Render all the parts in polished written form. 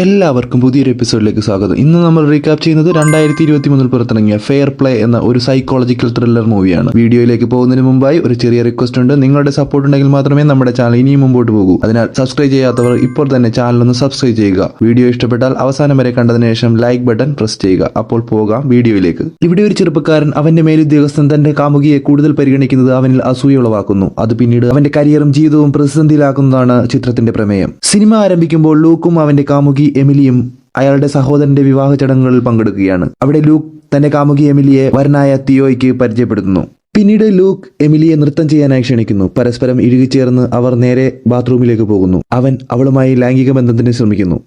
എല്ലാവർക്കും പുതിയൊരു എപ്പിസോഡിലേക്ക് സ്വാഗതം. ഇന്ന് നമ്മൾ റീകാപ്പ് ചെയ്യുന്നത് 2023 പുറത്തിറങ്ങിയ ഫെയർ പ്ലേ എന്ന ഒരു സൈക്കോളജിക്കൽ ത്രില്ലർ മൂവിയാണ്. വീഡിയോയിലേക്ക് പോകുന്നതിന് മുമ്പായി ഒരു ചെറിയ റിക്വസ്റ്റ് ഉണ്ട്. നിങ്ങളുടെ സപ്പോർട്ട് ഉണ്ടെങ്കിൽ മാത്രമേ നമ്മുടെ ചാനൽ ഇനിയും മുമ്പോട്ട് പോകൂ. അതിനാൽ സബ്സ്ക്രൈബ് ചെയ്യാത്തവർ ഇപ്പോൾ തന്നെ ചാനൽ ഒന്ന് സബ്സ്ക്രൈബ് ചെയ്യുക. വീഡിയോ ഇഷ്ടപ്പെട്ടാൽ അവസാനം വരെ കണ്ടതിന് ശേഷം ലൈക്ക് ബട്ടൺ പ്രസ് ചെയ്യുക. അപ്പോൾ പോകാം വീഡിയോയിലേക്ക്. ഇവിടെ ഒരു ചെറുപ്പക്കാരൻ അവന്റെ മേലുദ്യോഗസ്ഥൻ തന്റെ കാമുകിയെ കൂടുതൽ പരിഗണിക്കുന്നത് അവനിൽ അസൂയ ഉളവാക്കുന്നു. അത് പിന്നീട് അവന്റെ കരിയറും ജീവിതവും പ്രതിസന്ധിയിലാക്കുന്നതാണ് ചിത്രത്തിന്റെ പ്രമേയം. സിനിമ ആരംഭിക്കുമ്പോൾ ലൂക്കും അവന്റെ കാമുകി എമിലിയും അയാളുടെ സഹോദരന്റെ വിവാഹ ചടങ്ങുകളിൽ പങ്കെടുക്കുകയാണ്. അവിടെ ലൂക്ക് തന്റെ കാമുകി എമിലിയെ വരനായ തിയോയ്ക്ക് പരിചയപ്പെടുത്തുന്നു. പിന്നീട് ലൂക്ക് എമിലിയെ നൃത്തം ചെയ്യാനായി ക്ഷണിക്കുന്നു. പരസ്പരം ഇഴുകിച്ചേർന്ന് അവർ നേരെ ബാത്റൂമിലേക്ക് പോകുന്നു. അവൻ അവളുമായി ലൈംഗിക ബന്ധത്തിന് ശ്രമിക്കുന്നു.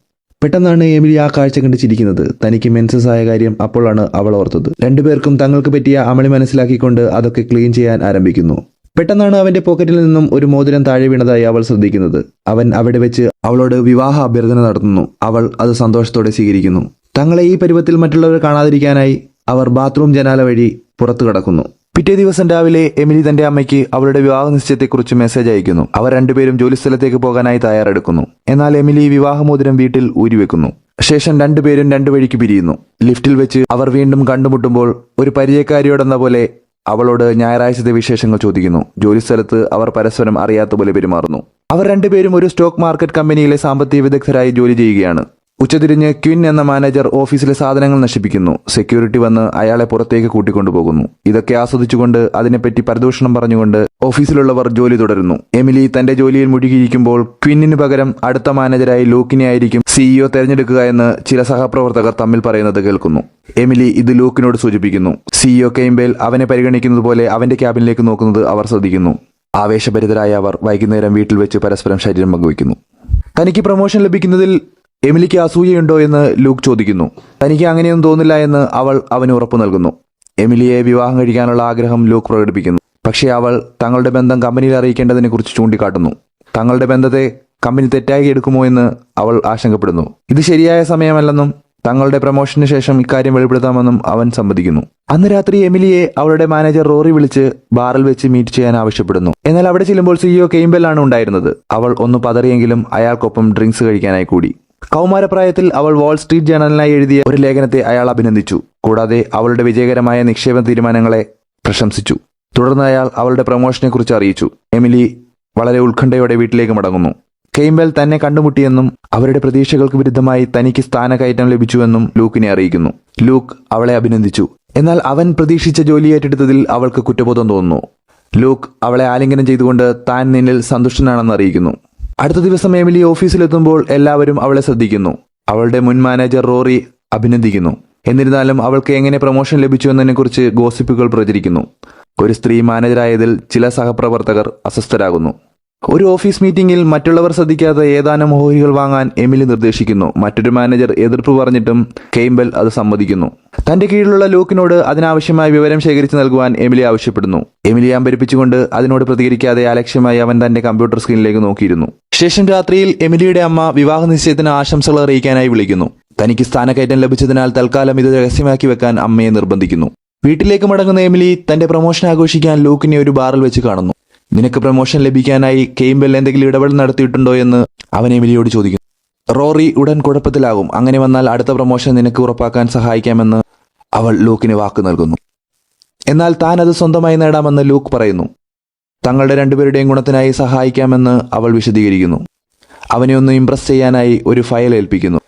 പെട്ടെന്നാണ് എമിലി ആ കാഴ്ച കണ്ട് ചിരിക്കുന്നത്. തനിക്ക് മെൻസസ് ആയ കാര്യം അപ്പോഴാണ് അവൾ ഓർത്തത്. രണ്ടുപേർക്കും തങ്ങൾക്ക് പറ്റിയ അമളി മനസ്സിലാക്കിക്കൊണ്ട് അതൊക്കെ ക്ലീൻ ചെയ്യാൻ ആരംഭിക്കുന്നു. പെട്ടെന്നാണ് അവന്റെ പോക്കറ്റിൽ നിന്നും ഒരു മോതിരം താഴെ വീണതായി അവൾ ശ്രദ്ധിക്കുന്നത്. അവൻ അവിടെ വെച്ച് അവളോട് വിവാഹ അഭ്യർത്ഥന നടത്തുന്നു. അവൾ അത് സന്തോഷത്തോടെ സ്വീകരിക്കുന്നു. തങ്ങളെ ഈ പരുവത്തിൽ മറ്റുള്ളവർ കാണാതിരിക്കാനായി അവർ ബാത്റൂം ജനാല വഴി പുറത്തു കടക്കുന്നു. പിറ്റേ ദിവസം രാവിലെ എമിലി തന്റെ അമ്മയ്ക്ക് അവളുടെ വിവാഹ നിശ്ചയത്തെക്കുറിച്ച് മെസ്സേജ് അയക്കുന്നു. അവർ രണ്ടുപേരും ജോലിസ്ഥലത്തേക്ക് പോകാനായി തയ്യാറെടുക്കുന്നു. എന്നാൽ എമിലി വിവാഹമോതിരം വീട്ടിൽ ഊരിവെക്കുന്നു. ശേഷം രണ്ടുപേരും രണ്ടു വഴിക്ക് പിരിയുന്നു. ലിഫ്റ്റിൽ വെച്ച് അവർ വീണ്ടും കണ്ടുമുട്ടുമ്പോൾ ഒരു പരിചയക്കാരിയോടെന്ന പോലെ അവളോട് ഞായറാഴ്ചത്തെ വിശേഷങ്ങൾ ചോദിക്കുന്നു. ജോലിസ്ഥലത്ത് അവർ പരസ്പരം അറിയാത്ത പോലെ പെരുമാറുന്നു. അവർ രണ്ടുപേരും ഒരു സ്റ്റോക്ക് മാർക്കറ്റ് കമ്പനിയിലെ സാമ്പത്തിക വിദഗ്ധരായി ജോലി ചെയ്യുകയാണ്. ഉച്ചതിരിഞ്ഞ് ക്വിൻ എന്ന മാനേജർ ഓഫീസിലെ സാധനങ്ങൾ നശിപ്പിക്കുന്നു. സെക്യൂരിറ്റി വന്ന് അയാളെ പുറത്തേക്ക് കൂട്ടിക്കൊണ്ടുപോകുന്നു. ഇതൊക്കെ ആസ്വദിച്ചുകൊണ്ട് അതിനെപ്പറ്റി പരദൂഷണം പറഞ്ഞുകൊണ്ട് ഓഫീസിലുള്ളവർ ജോലി തുടരുന്നു. എമിലി തന്റെ ജോലിയിൽ മുഴുകിയിരിക്കുമ്പോൾ ക്വിന്നിന് പകരം അടുത്ത മാനേജരായി ലൂക്കിനെ ആയിരിക്കും സിഇഒ തെരഞ്ഞെടുക്കുക എന്ന് ചില സഹപ്രവർത്തകർ തമ്മിൽ പറയുന്നത് കേൾക്കുന്നു. എമിലി ഇത് ലൂക്കിനോട് സൂചിപ്പിക്കുന്നു. സിഇഒ കെയിംബേൽ അവനെ പരിഗണിക്കുന്നത് പോലെ അവന്റെ ക്യാബിനിലേക്ക് നോക്കുന്നത് അവർ ശ്രദ്ധിക്കുന്നു. ആവേശഭരിതരായ അവർ വൈകുന്നേരം വീട്ടിൽ വെച്ച് പരസ്പരം ശരീരം പങ്കുവയ്ക്കുന്നു. തനിക്ക് പ്രൊമോഷൻ ലഭിക്കുന്നതിൽ എമിലിക്ക് അസൂയയുണ്ടോ എന്ന് ലൂക്ക് ചോദിക്കുന്നു. തനിക്ക് അങ്ങനെയൊന്നും തോന്നില്ല എന്ന് അവൾ അവന് ഉറപ്പു നൽകുന്നു. എമിലിയെ വിവാഹം കഴിക്കാനുള്ള ആഗ്രഹം ലൂക്ക് പ്രകടിപ്പിക്കുന്നു. പക്ഷേ അവൾ തങ്ങളുടെ ബന്ധം കമ്പനിയിൽ അറിയിക്കേണ്ടതിനെ കുറിച്ച് ചൂണ്ടിക്കാട്ടുന്നു. തങ്ങളുടെ ബന്ധത്തെ കമ്പനി തെറ്റായി എടുക്കുമോ എന്ന് അവൾ ആശങ്കപ്പെടുന്നു. ഇത് ശരിയായ സമയമല്ലെന്നും തങ്ങളുടെ പ്രൊമോഷന് ശേഷം ഇക്കാര്യം വെളിപ്പെടുത്താമെന്നും അവൻ സമ്മതിക്കുന്നു. അന്ന് രാത്രി എമിലിയെ അവളുടെ മാനേജർ റോറി വിളിച്ച് ബാറിൽ വെച്ച് മീറ്റ് ചെയ്യാൻ ആവശ്യപ്പെടുന്നു. എന്നാൽ അവിടെ ചെല്ലുമ്പോൾ സിഇഒ കെയിംബെൽ ആണ് ഉണ്ടായിരുന്നത്. അവൾ ഒന്ന് പതറിയെങ്കിലും അയാൾക്കൊപ്പം ഡ്രിങ്ക്സ് കഴിക്കാനായി കൂടി. കൗമാരപ്രായത്തിൽ അവൾ വാൾ സ്ട്രീറ്റ് ജേണലിനായി എഴുതിയ ഒരു ലേഖനത്തെ അയാൾ അഭിനന്ദിച്ചു. കൂടാതെ അവളുടെ വിജയകരമായ നിക്ഷേപ തീരുമാനങ്ങളെ പ്രശംസിച്ചു. തുടർന്ന് അയാൾ അവളുടെ പ്രൊമോഷനെ കുറിച്ച് അറിയിച്ചു. എമിലി വളരെ ഉത്കണ്ഠയോടെ വീട്ടിലേക്ക് മടങ്ങുന്നു. കെയിംബെൽ തന്നെ കണ്ടുമുട്ടിയെന്നും അവരുടെ പ്രതീക്ഷകൾക്ക് വിരുദ്ധമായി തനിക്ക് സ്ഥാനക്കയറ്റം ലഭിച്ചുവെന്നും ലൂക്കിനെ അറിയിക്കുന്നു. ലൂക്ക് അവളെ അഭിനന്ദിച്ചു. എന്നാൽ അവൻ പ്രതീക്ഷിച്ച ജോലി ഏറ്റെടുത്തതിൽ അവൾക്ക് കുറ്റബോധം തോന്നുന്നു. ലൂക്ക് അവളെ ആലിംഗനം ചെയ്തുകൊണ്ട് താൻ നിന്നിൽ സന്തുഷ്ടനാണെന്ന് അറിയിക്കുന്നു. അടുത്ത ദിവസം എമിലി ഓഫീസിലെത്തുമ്പോൾ എല്ലാവരും അവളെ ശ്രദ്ധിക്കുന്നു. അവളുടെ മുൻ മാനേജർ റോറി അഭിനന്ദിക്കുന്നു. എന്നിരുന്നാലും അവൾക്ക് എങ്ങനെ പ്രൊമോഷൻ ലഭിച്ചു എന്നതിനെക്കുറിച്ച് ഗോസിപ്പുകൾ പ്രചരിക്കുന്നു. ഒരു സ്ത്രീ മാനേജറായതിൽ ചില സഹപ്രവർത്തകർ അസ്വസ്ഥരാകുന്നു. ഒരു ഓഫീസ് മീറ്റിംഗിൽ മറ്റുള്ളവർ ശ്രദ്ധിക്കാത്ത ഏതാനും ഓഹരികൾ വാങ്ങാൻ എമിലി നിർദ്ദേശിക്കുന്നു. മറ്റൊരു മാനേജർ എതിർപ്പ് പറഞ്ഞിട്ടും കെയിംബെൽ അത് സമ്മതിക്കുന്നു. തന്റെ കീഴിലുള്ള ലൂക്കിനോട് അതിനാവശ്യമായ വിവരം ശേഖരിച്ചു നൽകുവാൻ എമിലി ആവശ്യപ്പെടുന്നു. എമിലിയെ അമ്പരിപ്പിച്ചുകൊണ്ട് അതിനോട് പ്രതികരിക്കാതെ അലക്ഷ്യമായി അവൻ തന്റെ കമ്പ്യൂട്ടർ സ്ക്രീനിലേക്ക് നോക്കിയിരുന്നു. ശേഷം രാത്രിയിൽ എമിലിയുടെ അമ്മ വിവാഹ നിശ്ചയത്തിന് ആശംസകൾ അറിയിക്കാനായി വിളിക്കുന്നു. തനിക്ക് സ്ഥാനക്കയറ്റം ലഭിച്ചതിനാൽ തൽക്കാലം ഇത് രഹസ്യമാക്കി വെക്കാൻ അമ്മയെ നിർബന്ധിക്കുന്നു. വീട്ടിലേക്ക് മടങ്ങുന്ന എമിലി തന്റെ പ്രൊമോഷൻ ആഘോഷിക്കാൻ ലൂക്കിനെ ഒരു ബാറിൽ വെച്ച് കാണുന്നു. നിനക്ക് പ്രൊമോഷൻ ലഭിക്കാനായി കെയിംബെൽ എന്തെങ്കിലും ഇടപെടൽ നടത്തിയിട്ടുണ്ടോ എന്ന് അവൻ എമിലിയോട് ചോദിക്കുന്നു. റോറി ഉടൻ കുഴപ്പത്തിലാകും. അങ്ങനെ വന്നാൽ അടുത്ത പ്രൊമോഷൻ നിനക്ക് ഉറപ്പാക്കാൻ സഹായിക്കാമെന്ന് അവൾ ലൂക്കിന് വാക്ക് നൽകുന്നു. എന്നാൽ താൻ അത് സ്വന്തമായി നേടാമെന്ന് ലൂക്ക് പറയുന്നു. തങ്ങളുടെ രണ്ടുപേരുടെയും ഗുണത്തിനായി സഹായിക്കാമെന്ന് അവൾ വിശദീകരിക്കുന്നു. അവനെ ഒന്ന് ഇംപ്രസ് ചെയ്യാനായി ഒരു ഫയൽ ഏൽപ്പിക്കുന്നു.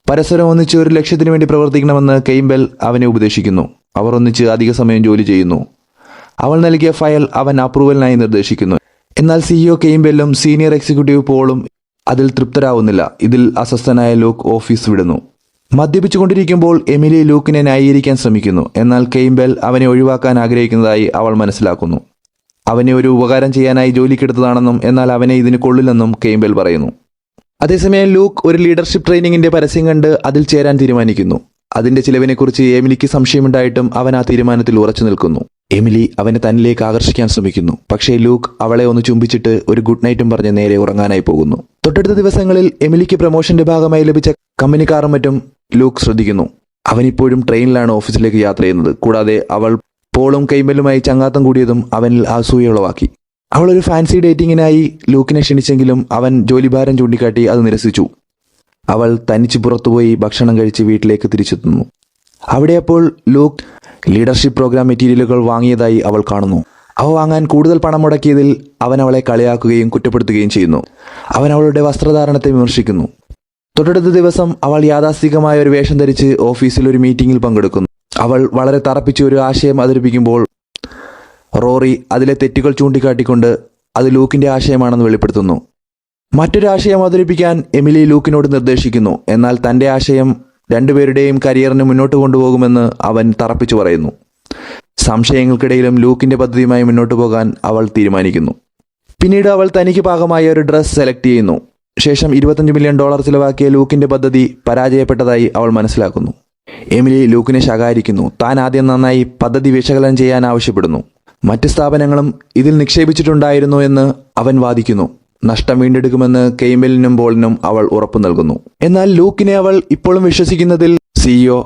പരസ്പരം ഒന്നിച്ച് ഒരു ലക്ഷ്യത്തിനു വേണ്ടി പ്രവർത്തിക്കണമെന്ന് കെയിംബെൽ അവനെ ഉപദേശിക്കുന്നു. അവർ ഒന്നിച്ച് അധിക സമയം ജോലി ചെയ്യുന്നു. അവൾ നൽകിയ ഫയൽ അവൻ അപ്രൂവലിനായി നിർദ്ദേശിക്കുന്നു. എന്നാൽ സിഇഒ കെയിംബെല്ലും സീനിയർ എക്സിക്യൂട്ടീവ് പോളും അതിൽ തൃപ്തരാവുന്നില്ല. ഇതിൽ അസ്വസ്ഥനായ ലൂക്ക് ഓഫീസ് വിടുന്നു. മദ്യപിച്ചുകൊണ്ടിരിക്കുമ്പോൾ എമിലി ലൂക്കിനെ ന്യായീകരിക്കാൻ ശ്രമിക്കുന്നു. എന്നാൽ കെയിംബെൽ അവനെ ഒഴിവാക്കാൻ ആഗ്രഹിക്കുന്നതായി അവൾ മനസ്സിലാക്കുന്നു. അവനെ ഒരു ഉപകാരം ചെയ്യാനായി ജോലിക്കെടുത്തതാണെന്നും എന്നാൽ അവനെ ഇതിന് കൊള്ളില്ലെന്നും കെയിംബെൽ പറയുന്നു. അതേസമയം ലൂക്ക് ഒരു ലീഡർഷിപ്പ് ട്രെയിനിങ്ങിന്റെ പരസ്യം കണ്ട് അതിൽ ചേരാൻ തീരുമാനിക്കുന്നു. അതിന്റെ ചിലവിനെക്കുറിച്ച് എമിലിക്ക് സംശയമുണ്ടായിട്ടും അവൻ ആ തീരുമാനത്തിൽ ഉറച്ചു നിൽക്കുന്നു. എമിലി അവനെ തന്നിലേക്ക് ആകർഷിക്കാൻ ശ്രമിക്കുന്നു. പക്ഷേ ലൂക്ക് അവളെ ഒന്ന് ചുംബിച്ചിട്ട് ഒരു ഗുഡ് നൈറ്റും പറഞ്ഞ് നേരെ ഉറങ്ങാനായി പോകുന്നു. തൊട്ടടുത്ത ദിവസങ്ങളിൽ എമിലിക്ക് പ്രൊമോഷന്റെ ഭാഗമായി ലഭിച്ച കമ്പനി കാറും മറ്റും ലൂക്ക് ശ്രദ്ധിക്കുന്നു. അവനിപ്പോഴും ട്രെയിനിലാണ് ഓഫീസിലേക്ക് യാത്ര ചെയ്യുന്നത്. കൂടാതെ അവൾ പോളും കെയിംബെല്ലുമായി ചങ്ങാത്തം കൂടിയതും അവനിൽ അസൂയ ഉളവാക്കി. അവൾ ഒരു ഫാൻസി ഡേറ്റിങ്ങിനായി ലൂക്കിനെ ക്ഷണിച്ചെങ്കിലും അവൻ ജോലിഭാരം ചൂണ്ടിക്കാട്ടി അത് നിരസിച്ചു. അവൾ തനിച്ച് പുറത്തുപോയി ഭക്ഷണം കഴിച്ച് വീട്ടിലേക്ക് തിരിച്ചെത്തുന്നു. അവിടെ അപ്പോൾ ലൂക്ക് ലീഡർഷിപ്പ് പ്രോഗ്രാം മെറ്റീരിയലുകൾ വാങ്ങിയതായി അവൾ കാണുന്നു. അവ വാങ്ങാൻ കൂടുതൽ പണം മുടക്കിയതിൽ അവൻ അവളെ കളിയാക്കുകയും കുറ്റപ്പെടുത്തുകയും ചെയ്യുന്നു. അവൻ അവളുടെ വസ്ത്രധാരണത്തെ വിമർശിക്കുന്നു. തൊട്ടടുത്ത ദിവസം അവൾ യാഥാസ്ഥികമായ ഒരു വേഷം ധരിച്ച് ഓഫീസിൽ ഒരു മീറ്റിംഗിൽ പങ്കെടുക്കുന്നു. അവൾ വളരെ തറപ്പിച്ച് ഒരു ആശയം അവതരിപ്പിക്കുമ്പോൾ റോറി അതിലെ തെറ്റുകൾ ചൂണ്ടിക്കാട്ടിക്കൊണ്ട് അത് ലൂക്കിന്റെ ആശയമാണെന്ന് വെളിപ്പെടുത്തുന്നു. മറ്റൊരു ആശയം അവതരിപ്പിക്കാൻ എമിലി ലൂക്കിനോട് നിർദ്ദേശിക്കുന്നു. എന്നാൽ തന്റെ ആശയം രണ്ടുപേരുടെയും കരിയറിന് മുന്നോട്ട് കൊണ്ടുപോകുമെന്ന് അവൻ തറപ്പിച്ചു പറയുന്നു. സംശയങ്ങൾക്കിടയിലും ലൂക്കിന്റെ പദ്ധതിയുമായി മുന്നോട്ട് പോകാൻ അവൾ തീരുമാനിക്കുന്നു. പിന്നീട് അവൾ തനിക്ക് പാകമായ ഒരു ഡ്രസ്സ് സെലക്ട് ചെയ്യുന്നു. ശേഷം $25 മില്യൺ ചിലവാക്കിയ ലൂക്കിന്റെ പദ്ധതി പരാജയപ്പെട്ടതായി അവൾ മനസ്സിലാക്കുന്നു. എമിലി ലൂക്കിനെ ശകാരിക്കുന്നു. താൻ ആദ്യം നന്നായി പദ്ധതി വിശകലനം ചെയ്യാൻ ആവശ്യപ്പെടുന്നു. മറ്റ് സ്ഥാപനങ്ങളും ഇതിൽ നിക്ഷേപിച്ചിട്ടുണ്ടായിരുന്നു എന്ന് അവൻ വാദിക്കുന്നു. നഷ്ടം വീണ്ടെടുക്കുമെന്ന് കെയ്മലിനും ബോളിനും അവൾ ഉറപ്പു നൽകുന്നു. എന്നാൽ ലൂക്കിനെ അവൾ ഇപ്പോഴും വിശ്വസിക്കുന്നതിൽ സിഇഒ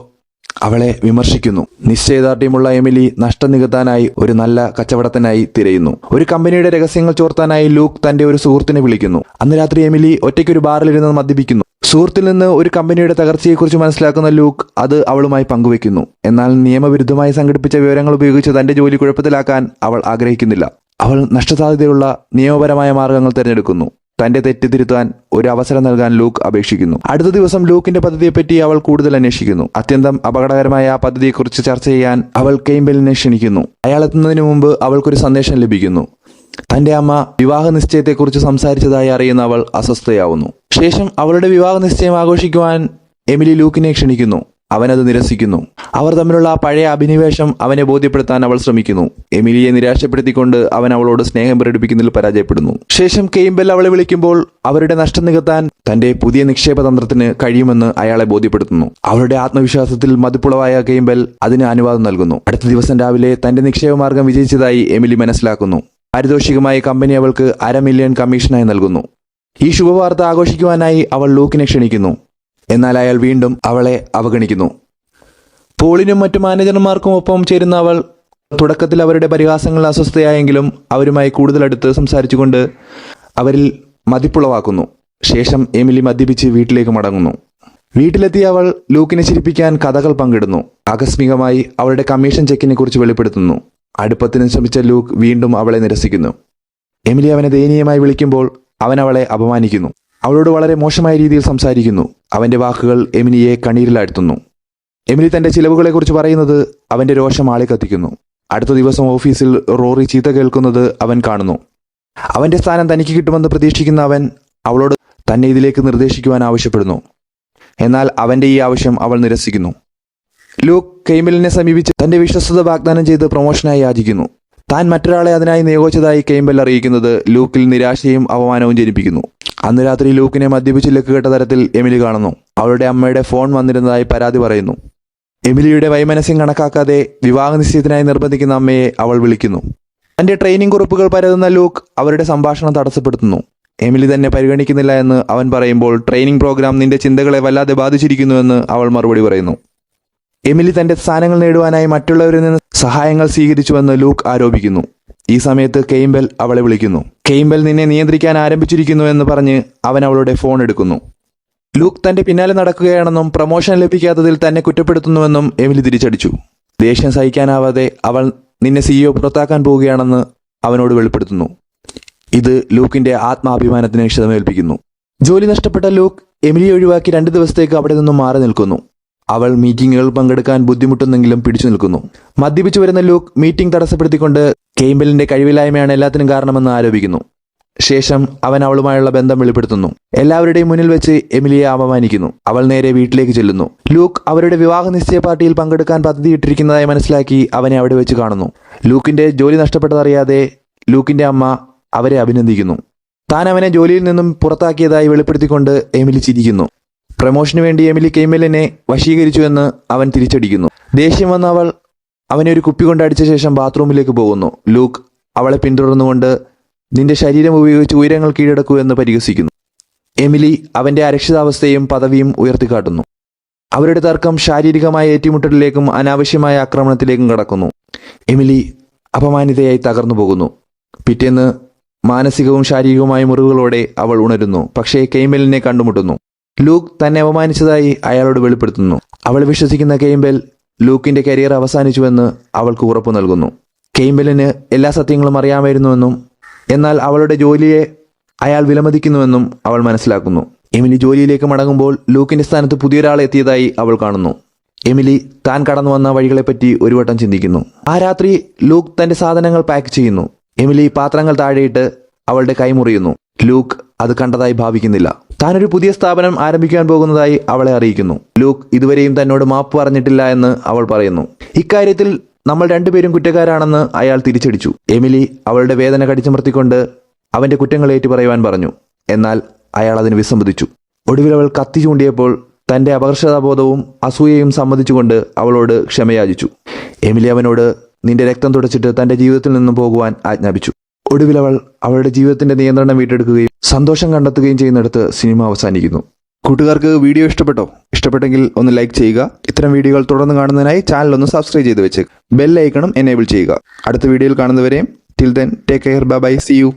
അവളെ വിമർശിക്കുന്നു. നിശ്ചയദാർഢ്യമുള്ള എമിലി നഷ്ടം നികത്താനായി ഒരു നല്ല കച്ചവടത്തിനായി തിരയുന്നു. ഒരു കമ്പനിയുടെ രഹസ്യങ്ങൾ ചോർത്താനായി ലൂക്ക് തന്റെ ഒരു സുഹൃത്തിനെ വിളിക്കുന്നു. അന്ന് രാത്രി എമിലി ഒറ്റയ്ക്കൊരു ബാറിലിരുന്ന് മദ്യപിക്കുന്നു. സുഹൃത്തിൽ നിന്ന് ഒരു കമ്പനിയുടെ തകർച്ചയെക്കുറിച്ച് മനസ്സിലാക്കുന്ന ലൂക്ക് അത് അവളുമായി പങ്കുവെക്കുന്നു. എന്നാൽ നിയമവിരുദ്ധമായി സംഘടിപ്പിച്ച വിവരങ്ങൾ ഉപയോഗിച്ച് തന്റെ ജോലി കുഴപ്പത്തിലാക്കാൻ അവൾ ആഗ്രഹിക്കുന്നില്ല. അവൾ നഷ്ടസാധ്യതയുള്ള നിയമപരമായ മാർഗങ്ങൾ തിരഞ്ഞെടുക്കുന്നു. തന്റെ തെറ്റ് തിരുത്താൻ ഒരു അവസരം നൽകാൻ ലൂക്ക് അപേക്ഷിക്കുന്നു. അടുത്ത ദിവസം ലൂക്കിന്റെ പദ്ധതിയെപ്പറ്റി അവൾ കൂടുതൽ അന്വേഷിക്കുന്നു. അത്യന്തം അപകടകരമായ ആ പദ്ധതിയെക്കുറിച്ച് ചർച്ച ചെയ്യാൻ അവൾ കെയ്ംബെലിനെ ക്ഷണിക്കുന്നു. അയാൾ എത്തുന്നതിന് മുമ്പ് അവൾക്കൊരു സന്ദേശം ലഭിക്കുന്നു. തന്റെ അമ്മ വിവാഹ നിശ്ചയത്തെക്കുറിച്ച് സംസാരിച്ചതായി അറിയുന്ന അവൾ അസ്വസ്ഥയാവുന്നു. ശേഷം അവളുടെ വിവാഹ നിശ്ചയം ആഘോഷിക്കുവാൻ എമിലി ലൂക്കിനെ ക്ഷണിക്കുന്നു. അവനത് നിരസിക്കുന്നു. അവർ തമ്മിലുള്ള ആ പഴയ അഭിനിവേശം അവനെ ബോധ്യപ്പെടുത്താൻ അവൾ ശ്രമിക്കുന്നു. എമിലിയെ നിരാശപ്പെടുത്തിക്കൊണ്ട് അവൻ അവളോട് സ്നേഹം പ്രകടിപ്പിക്കുന്നതിൽ പരാജയപ്പെടുന്നു. ശേഷം കെയ്ംബെൽ അവളെ വിളിക്കുമ്പോൾ അവരുടെ നഷ്ടം നികത്താൻ തന്റെ പുതിയ നിക്ഷേപ തന്ത്രത്തിന് കഴിയുമെന്ന് അയാളെ ബോധ്യപ്പെടുത്തുന്നു. അവളുടെ ആത്മവിശ്വാസത്തിൽ മതിപ്പുളവായ കെയ്ംബെൽ അതിന് അനുവാദം നൽകുന്നു. അടുത്ത ദിവസം രാവിലെ തന്റെ നിക്ഷേപ മാർഗം വിജയിച്ചതായി എമിലി മനസ്സിലാക്കുന്നു. പാരിതോഷികമായി കമ്പനി അവൾക്ക് $500,000 കമ്മീഷനായി നൽകുന്നു. ഈ ശുഭവാർത്ത ആഘോഷിക്കുവാനായി അവൾ ലൂക്കിനെ ക്ഷണിക്കുന്നു. എന്നാൽ അയാൾ വീണ്ടും അവളെ അവഗണിക്കുന്നു. പോളിനും മറ്റു മാനേജർമാർക്കും ഒപ്പം ചേരുന്ന അവൾ തുടക്കത്തിൽ അവരുടെ പരിഹാസങ്ങളിൽ അസ്വസ്ഥയായെങ്കിലും അവരുമായി കൂടുതൽ അടുത്ത് സംസാരിച്ചുകൊണ്ട് അവരിൽ മതിപ്പുളവാക്കുന്നു. ശേഷം എമിലി മദ്യപിച്ച് വീട്ടിലേക്ക് മടങ്ങുന്നു. വീട്ടിലെത്തിയ അവൾ ലൂക്കിനെ ചിരിപ്പിക്കാൻ കഥകൾ പങ്കിടുന്നു. ആകസ്മികമായി അവളുടെ കമ്മീഷൻ ചെക്കിനെ കുറിച്ച് വെളിപ്പെടുത്തുന്നു. അടുപ്പത്തിന് ശ്രമിച്ച ലൂക്ക് വീണ്ടും അവളെ നിരസിക്കുന്നു. എമിലി അവനെ ദയനീയമായി വിളിക്കുമ്പോൾ അവൻ അവളെ അപമാനിക്കുന്നു. അവളോട് വളരെ മോശമായ രീതിയിൽ സംസാരിക്കുന്നു. അവന്റെ വാക്കുകൾ എമിലിയെ കണ്ണീരിലാഴ്ത്തുന്നു. എമിലി തന്റെ ചിലവുകളെക്കുറിച്ച് പറയുന്നത് അവന്റെ രോഷം ആളിക്കത്തിക്കുന്നു. അടുത്ത ദിവസം ഓഫീസിൽ റോറി ചീത്ത കേൾക്കുന്നത് അവൻ കാണുന്നു. അവന്റെ സ്ഥാനം തനിക്ക് കിട്ടുമെന്ന് പ്രതീക്ഷിക്കുന്ന അവൻ അവളോട് തന്നെ ഇതിലേക്ക് നിർദ്ദേശിക്കുവാൻ ആവശ്യപ്പെടുന്നു. എന്നാൽ അവന്റെ ഈ ആവശ്യം അവൾ നിരസിക്കുന്നു. ലൂക്ക് കെയ്ംബെലിനെ സമീപിച്ച് തന്റെ വിശ്വസ്തത വാഗ്ദാനം ചെയ്ത് പ്രൊമോഷനായി യാചിക്കുന്നു. താൻ മറ്റൊരാളെ അതിനായി നിയോഗിച്ചതായി കെയ്ംബെൽ അറിയിക്കുന്നത് ലൂക്കിൽ നിരാശയും അപമാനവും ജനിപ്പിക്കുന്നു. അന്ന് രാത്രി ലൂക്കിനെ മദ്യപിച്ച് ലക്കുകെട്ട തരത്തിൽ എമിലി കാണുന്നു. അവളുടെ അമ്മയുടെ ഫോൺ വന്നിരുന്നതായി പരാതി പറയുന്നു. എമിലിയുടെ വൈമനസ്യം കണക്കാക്കാതെ വിവാഹ നിശ്ചയത്തിനായി നിർബന്ധിക്കുന്ന അമ്മയെ അവൾ വിളിക്കുന്നു. തന്റെ ട്രെയിനിങ് കുറിപ്പുകൾ പരതുന്ന ലൂക്ക് അവരുടെ സംഭാഷണം തടസ്സപ്പെടുത്തുന്നു. എമിലി തന്നെ പരിഗണിക്കുന്നില്ല എന്ന് അവൻ പറയുമ്പോൾ ട്രെയിനിങ് പ്രോഗ്രാം നിന്റെ ചിന്തകളെ വല്ലാതെ ബാധിച്ചിരിക്കുന്നുവെന്ന് അവൾ മറുപടി പറയുന്നു. എമിലി തന്റെ സ്ഥാനങ്ങൾ നേടുവാനായി മറ്റുള്ളവരിൽ നിന്ന് സഹായങ്ങൾ സ്വീകരിച്ചുവെന്ന് ലൂക്ക് ആരോപിക്കുന്നു. ഈ സമയത്ത് കെയ്ംബെൽ അവളെ വിളിക്കുന്നു. കെയ്ംബെൽ നിന്നെ നിയന്ത്രിക്കാൻ ആരംഭിച്ചിരിക്കുന്നു എന്ന് പറഞ്ഞ് അവൻ അവളുടെ ഫോൺ എടുക്കുന്നു. ലൂക്ക് തന്റെ പിന്നാലെ നടക്കുകയാണെന്നും പ്രൊമോഷൻ ലഭിക്കാത്തതിൽ തന്നെ കുറ്റപ്പെടുത്തുന്നുവെന്നും എമിലി തിരിച്ചടിച്ചു. ദേഷ്യം സഹിക്കാനാവാതെ അവൾ നിന്നെ സിഇഒ പുറത്താക്കാൻ പോവുകയാണെന്ന് അവനോട് വെളിപ്പെടുത്തുന്നു. ഇത് ലൂക്കിന്റെ ആത്മാഭിമാനത്തിന് ക്ഷതമേൽപ്പിക്കുന്നു. ജോലി നഷ്ടപ്പെട്ട ലൂക്ക് എമിലിയെ ഒഴിവാക്കി 2 ദിവസത്തേക്ക് അവിടെ നിന്നും മാറി നിൽക്കുന്നു. അവൾ മീറ്റിങ്ങുകൾ പങ്കെടുക്കാൻ ബുദ്ധിമുട്ടുന്നെങ്കിലും പിടിച്ചു നിൽക്കുന്നു. മദ്യപിച്ചു വരുന്ന ലൂക്ക് മീറ്റിംഗ് തടസ്സപ്പെടുത്തിക്കൊണ്ട് കെയ്ംബെലിന്റെ കഴിവില്ലായ്മയാണ് എല്ലാത്തിനും കാരണമെന്ന് ആരോപിക്കുന്നു. ശേഷം അവൻ അവളുമായുള്ള ബന്ധം വെളിപ്പെടുത്തുന്നു. എല്ലാവരുടെയും മുന്നിൽ വെച്ച് എമിലിയെ അപമാനിക്കുന്നു. അവൾ നേരെ വീട്ടിലേക്ക് ചെല്ലുന്നു. ലൂക്ക് അവരുടെ വിവാഹ നിശ്ചയ പാർട്ടിയിൽ പങ്കെടുക്കാൻ പദ്ധതിയിട്ടിരിക്കുന്നതായി മനസ്സിലാക്കി അവനെ അവിടെ വെച്ച് കാണുന്നു. ലൂക്കിന്റെ ജോലി നഷ്ടപ്പെട്ടതറിയാതെ ലൂക്കിന്റെ അമ്മ അവരെ അഭിനന്ദിക്കുന്നു. താൻ അവനെ ജോലിയിൽ നിന്നും പുറത്താക്കിയതായി വെളിപ്പെടുത്തിക്കൊണ്ട് എമിലി ചിരിക്കുന്നു. പ്രമോഷന് വേണ്ടി എമിലി കെയ്ംബെലിനെ വശീകരിച്ചുവെന്ന് അവൻ തിരിച്ചടിക്കുന്നു. ദേഷ്യം വന്ന അവൾ അവനെ ഒരു കുപ്പി കൊണ്ട് അടിച്ച ശേഷം ബാത്റൂമിലേക്ക് പോകുന്നു. ലൂക്ക് അവളെ പിന്തുടർന്നുകൊണ്ട് നിന്റെ ശരീരം ഉപയോഗിച്ച് ഉയരങ്ങൾ കീഴടക്കൂ എന്ന് പരിഹസിക്കുന്നു. എമിലി അവന്റെ അരക്ഷിതാവസ്ഥയും പദവിയും ഉയർത്തിക്കാട്ടുന്നു. അവരുടെ തർക്കം ശാരീരികമായ ഏറ്റുമുട്ടലിലേക്കും അനാവശ്യമായ ആക്രമണത്തിലേക്കും കടക്കുന്നു. എമിലി അപമാനിതയായി തകർന്നു പോകുന്നു. പിറ്റേന്ന് മാനസികവും ശാരീരികവുമായ മുറിവുകളോടെ അവൾ ഉണരുന്നു. പക്ഷേ കെയ്ംബെലിനെ കണ്ടുമുട്ടുന്നു. ലൂക്ക് തന്നെ അപമാനിച്ചതായി അയാളോട് വെളിപ്പെടുത്തുന്നു. അവൾ വിശ്വസിക്കുന്ന കെയിംബെൽ ലൂക്കിന്റെ കരിയർ അവസാനിച്ചുവെന്ന് അവൾക്ക് ഉറപ്പു നൽകുന്നു. കെയിംബെലിന് എല്ലാ സത്യങ്ങളും അറിയാമായിരുന്നുവെന്നും എന്നാൽ അവളുടെ ജോലിയെ അയാൾ വിലമതിക്കുന്നുവെന്നും അവൾ മനസ്സിലാക്കുന്നു. എമിലി ജോലിയിലേക്ക് മടങ്ങുമ്പോൾ ലൂക്കിന്റെ സ്ഥാനത്ത് പുതിയൊരാൾ എത്തിയതായി അവൾ കാണുന്നു. എമിലി താൻ കടന്നു വന്ന വഴികളെപ്പറ്റി ഒരു വട്ടം ചിന്തിക്കുന്നു. ആ രാത്രി ലൂക്ക് തന്റെ സാധനങ്ങൾ പാക്ക് ചെയ്യുന്നു. എമിലി പാത്രങ്ങൾ താഴെയിട്ട് അവളുടെ കൈ മുറിയുന്നു. ലൂക്ക് അത് കണ്ടതായി ഭാവിക്കുന്നില്ല. താനൊരു പുതിയ സ്ഥാപനം ആരംഭിക്കാൻ പോകുന്നതായി അവളെ അറിയിക്കുന്നു. ലൂക്ക് ഇതുവരെയും തന്നോട് മാപ്പ് പറഞ്ഞിട്ടില്ല എന്ന് അവൾ പറയുന്നു. ഇക്കാര്യത്തിൽ നമ്മൾ രണ്ടുപേരും കുറ്റക്കാരാണെന്ന് അയാൾ തിരിച്ചടിച്ചു. എമിലി അവളുടെ വേദന കടിച്ചമർത്തിക്കൊണ്ട് അവന്റെ കുറ്റങ്ങൾ ഏറ്റുപറയുവാൻ പറഞ്ഞു. എന്നാൽ അയാൾ അതിന് വിസമ്മതിച്ചു. ഒടുവിൽ അവൾ കത്തി ചൂണ്ടിയപ്പോൾ തന്റെ അപകർഷതാബോധവും അസൂയയും സമ്മതിച്ചുകൊണ്ട് അവളോട് ക്ഷമയാചിച്ചു. എമിലി അവനോട് നിന്റെ രക്തം തുടച്ചിട്ട് തന്റെ ജീവിതത്തിൽ നിന്നും പോകുവാൻ ആജ്ഞാപിച്ചു. ഒടുവിൽ അവൾ അവളുടെ ജീവിതത്തിന്റെ നിയന്ത്രണം വീണ്ടെടുക്കുകയും സന്തോഷം കണ്ടെത്തുകയും ചെയ്യുന്നിടത്ത് സിനിമ അവസാനിക്കുന്നു. കൂട്ടുകാർക്ക് വീഡിയോ ഇഷ്ടപ്പെട്ടെങ്കിൽ ഒന്ന് ലൈക്ക് ചെയ്യുക. ഇത്തരം വീഡിയോകൾ തുടർന്ന് കാണുന്നതിനായി ചാനൽ ഒന്ന് സബ്സ്ക്രൈബ് ചെയ്ത് വെച്ചേക്ക്. ബെൽ ഐക്കണും എനേബിൾ ചെയ്യുക. അടുത്ത വീഡിയോയിൽ കാണുന്നവരെയും till then take care, bye bye, see U.